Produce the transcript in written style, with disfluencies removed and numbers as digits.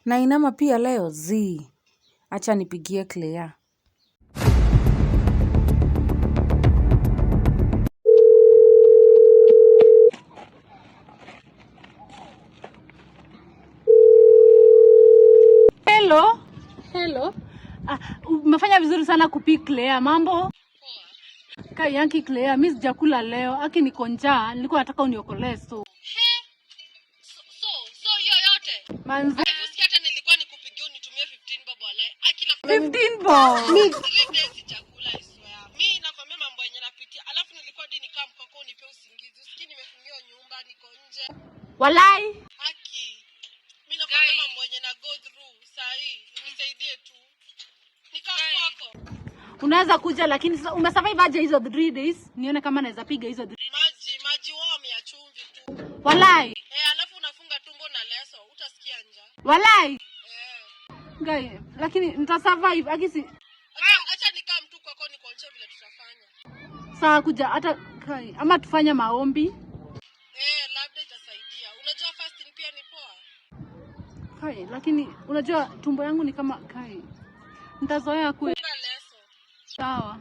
Na inama pia leo acha nipigie Clea. Hello. Umefanya vizuri sana kupick Clea. Mambo? Kai yanki Clea, mimi sijakula leo. Aki niko njaa, nilikuwa nataka uniokolee so. So yoyote. Manzi. Hata nilikuwa nikupigia unitumie 15 bob walai. Akila 15 bob. 3 days chakula iswa. Mimi nakwambia mambo yenye napitia. Alafu nilikuwa hadi nikaa mkoko unipe usingizi. Usikii nimefungiwa nyumba, niko nje. Walai. Aki. Mimi nakwambia mambo yenye na go through saa hii. Nisaidie tu. Nikaa kwako. Unaweza kuja lakini sasa umesurvive aje hizo 3 days? Nione kama naweza piga hizo 3. Maji wao ya chumvi tu. Walai. Alafu unafunga tumbo na leso, utasikia njaa. Walai. Guy, lakini nitasurvive akisi. Acha nikaa mtu kwako nikuonyeshe vile tutafanya. Sawa kuja hata kai ama tufanye maombi. Labda itasaidia. Unajua fasting pia ni poa. Kai, lakini unajua tumbo yangu ni kama kai. Nitazoea kweli. Sawa.